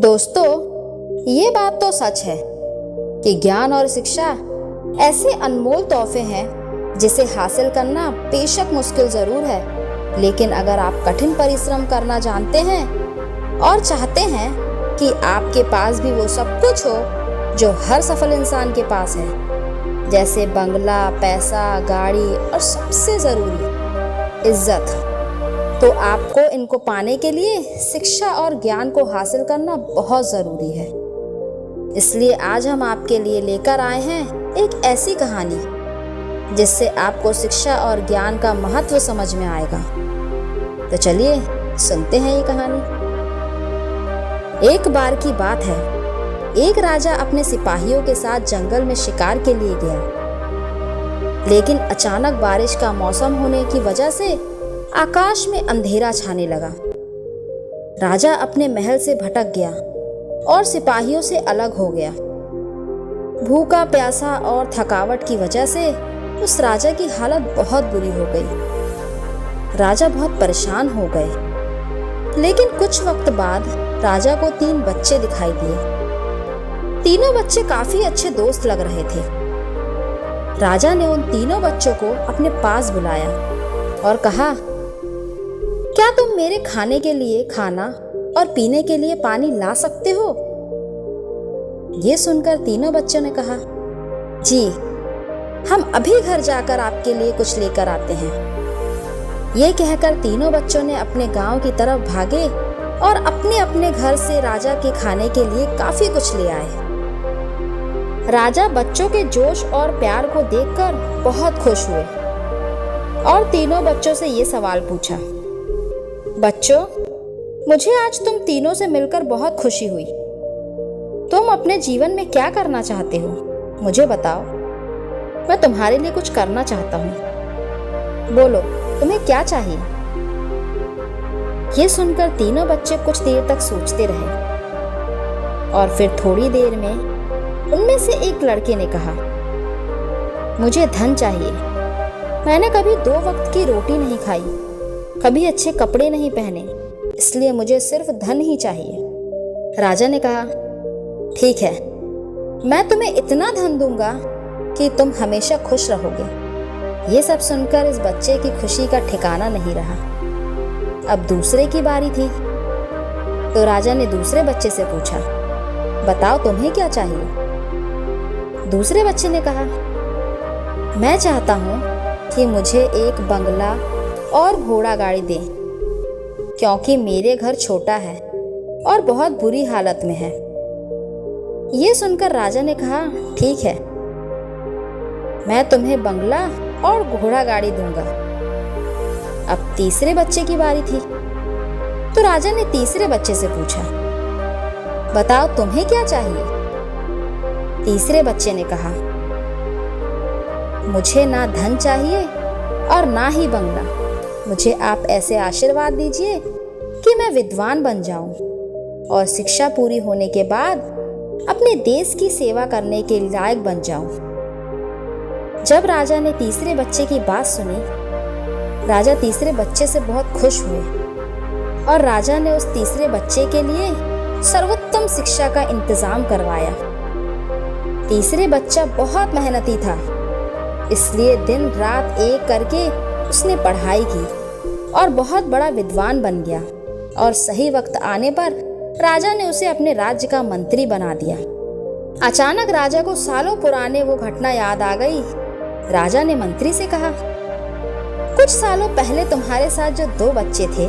दोस्तों, ये बात तो सच है कि ज्ञान और शिक्षा ऐसे अनमोल तोहफे हैं जिसे हासिल करना बेशक मुश्किल जरूर है, लेकिन अगर आप कठिन परिश्रम करना जानते हैं और चाहते हैं कि आपके पास भी वो सब कुछ हो जो हर सफल इंसान के पास है, जैसे बंगला, पैसा, गाड़ी और सबसे जरूरी इज्जत, तो आपको इनको पाने के लिए शिक्षा और ज्ञान को हासिल करना बहुत ज़रूरी है। इसलिए आज हम आपके लिए लेकर आए हैं एक ऐसी कहानी जिससे आपको शिक्षा और ज्ञान का महत्व समझ में आएगा। तो चलिए सुनते हैं ये कहानी। एक बार की बात है, एक राजा अपने सिपाहियों के साथ जंगल में शिकार के लिए गया, लेकिन अचानक बारिश का मौसम होने की वजह से आकाश में अंधेरा छाने लगा। राजा अपने महल से भटक गया और सिपाहियों से अलग हो गया। भूखा, प्यासा और थकावट की वजह से उस राजा की हालत बहुत बुरी हो गई। राजा बहुत परेशान हो गए, लेकिन कुछ वक्त बाद राजा को 3 बच्चे दिखाई दिए। तीनों बच्चे काफी अच्छे दोस्त लग रहे थे। राजा ने उन तीनों बच्चों को अपने पास बुलाया और कहा, क्या तुम मेरे खाने के लिए खाना और पीने के लिए पानी ला सकते हो? ये सुनकर तीनों बच्चों ने कहा, जी, हम अभी घर जाकर आपके लिए कुछ लेकर आते हैं। ये कहकर तीनों बच्चों ने अपने गांव की तरफ भागे और अपने अपने घर से राजा के खाने के लिए काफी कुछ ले आए। राजा बच्चों के जोश और प्यार को देखकर बहुत खुश हुए और तीनों बच्चों से ये सवाल पूछा, बच्चों, मुझे आज तुम तीनों से मिलकर बहुत खुशी हुई। तुम अपने जीवन में क्या करना चाहते हो? मुझे बताओ, मैं तुम्हारे लिए कुछ करना चाहता हूँ। बोलो, तुम्हें क्या चाहिए? ये सुनकर तीनों बच्चे कुछ देर तक सोचते रहे और फिर थोड़ी देर में उनमें से एक लड़के ने कहा, मुझे धन चाहिए। मैंने कभी 2 वक्त की रोटी नहीं खाई, कभी अच्छे कपड़े नहीं पहने, इसलिए मुझे सिर्फ धन ही चाहिए। राजा ने कहा, ठीक है, मैं तुम्हें इतना धन दूंगा कि तुम हमेशा खुश रहोगे। ये सब सुनकर इस बच्चे की खुशी का ठिकाना नहीं रहा। अब दूसरे की बारी थी, तो राजा ने दूसरे बच्चे से पूछा, बताओ तुम्हें क्या चाहिए? दूसरे बच्चे ने कहा, मैं चाहता हूँ कि मुझे एक बंगला और घोड़ा गाड़ी दे, क्योंकि मेरे घर छोटा है और बहुत बुरी हालत में है। ये सुनकर राजा ने कहा, ठीक है, मैं तुम्हें बंगला और घोड़ा गाड़ी दूंगा। अब तीसरे बच्चे की बारी थी, तो राजा ने तीसरे बच्चे से पूछा, बताओ तुम्हें क्या चाहिए? तीसरे बच्चे ने कहा, मुझे ना धन चाहिए और ना ही बंगला। मुझे आप ऐसे आशीर्वाद दीजिए कि मैं विद्वान बन जाऊं और शिक्षा पूरी होने के बाद अपने देश की सेवा करने के लायक बन जाऊं। जब राजा ने तीसरे बच्चे की बात सुनी, राजा तीसरे बच्चे से बहुत खुश हुए और राजा ने उस तीसरे बच्चे के लिए सर्वोत्तम शिक्षा का इंतजाम करवाया। तीसरे बच्चा बहुत मेहनती था, इसलिए दिन रात एक करके उसने पढ़ाई की और बहुत बड़ा विद्वान बन गया और सही वक्त आने पर राजा ने उसे अपने राज्य का मंत्री बना दिया। अचानक राजा को सालों पुराने वो घटना याद आ गई। राजा ने मंत्री से कहा, कुछ सालों पहले तुम्हारे साथ जो 2 बच्चे थे,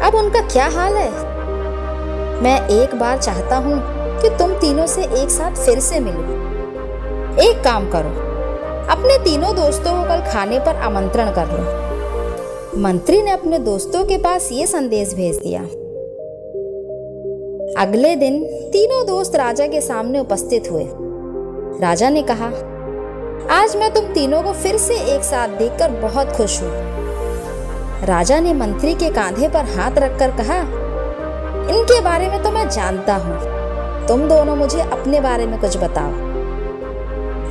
अब उनका क्या हाल है? मैं एक बार चाहता हूँ कि तुम तीनों से एक साथ फिर से मिलो। एक काम करो, अपने तीनों दोस्तों को कल खाने पर आमंत्रण कर लो। मंत्री ने अपने दोस्तों के पास ये संदेश भेज दिया। अगले दिन तीनों दोस्त राजा के सामने उपस्थित हुए। राजा ने कहा, आज मैं तुम तीनों को फिर से एक साथ देखकर बहुत खुश हूँ। राजा ने मंत्री के कांधे पर हाथ रखकर कहा, इनके बारे में तो मैं जानता हूँ, तुम दोनों मुझे अपने बारे में कुछ बताओ।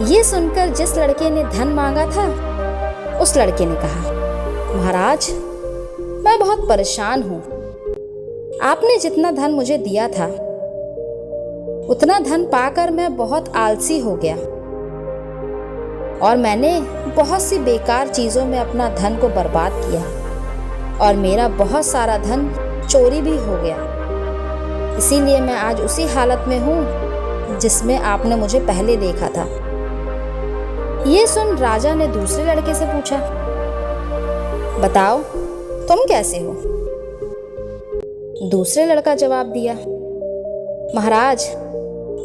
ये सुनकर जिस लड़के ने धन मांगा था, उस लड़के ने कहा, महाराज, मैं बहुत परेशान हूँ। आपने जितना धन मुझे दिया था उतना धन पाकर मैं बहुत आलसी हो गया और मैंने बहुत सी बेकार चीज़ों में अपना धन को बर्बाद किया और मेरा बहुत सारा धन चोरी भी हो गया। इसीलिए मैं आज उसी हालत में हूँ जिसमें आपने मुझे पहले देखा था। ये सुन राजा ने दूसरे लड़के से पूछा, बताओ तुम कैसे हो? दूसरे लड़का जवाब दिया, महाराज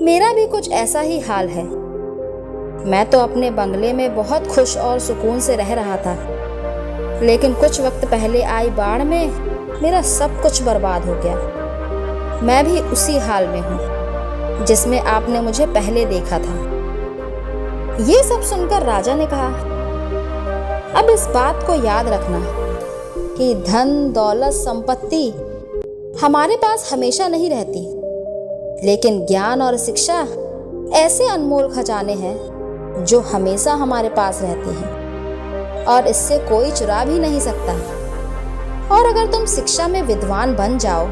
मेरा भी कुछ ऐसा ही हाल है। मैं तो अपने बंगले में बहुत खुश और सुकून से रह रहा था, लेकिन कुछ वक्त पहले आई बाढ़ में मेरा सब कुछ बर्बाद हो गया। मैं भी उसी हाल में हूँ जिसमें आपने मुझे पहले देखा था। ये सब सुनकर राजा ने कहा, अब इस बात को याद रखना कि धन दौलत संपत्ति हमारे पास हमेशा नहीं रहती, लेकिन ज्ञान और शिक्षा ऐसे अनमोल खजाने हैं जो हमेशा हमारे पास रहते हैं और इससे कोई चुरा भी नहीं सकता। और अगर तुम शिक्षा में विद्वान बन जाओ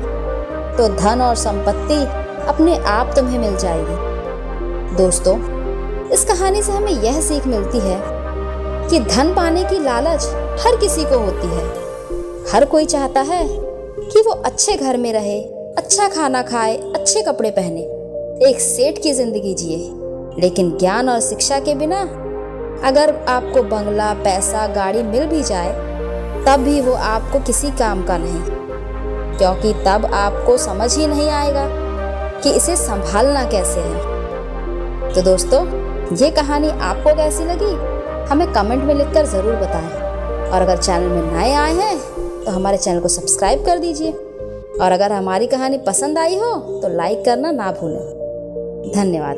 तो धन और संपत्ति अपने आप तुम्हें मिल जाएगी। दोस्तों, इस कहानी से हमें यह सीख मिलती है कि धन पाने की लालच हर किसी को होती है। हर कोई चाहता है कि वो अच्छे घर में रहे, अच्छा खाना खाए, अच्छे कपड़े पहने, एक सेठ की जिंदगी जिए। लेकिन ज्ञान और शिक्षा के बिना अगर आपको बंगला, पैसा, गाड़ी मिल भी जाए तब भी वो आपको किसी काम का नहीं, क्योंकि तब आपको समझ ही नहीं आएगा कि इसे संभालना कैसे है। तो दोस्तों, ये कहानी आपको कैसी लगी हमें कमेंट में लिखकर ज़रूर बताएं। और अगर चैनल में नए आए हैं तो हमारे चैनल को सब्सक्राइब कर दीजिए। और अगर हमारी कहानी पसंद आई हो तो लाइक करना ना भूलें। धन्यवाद।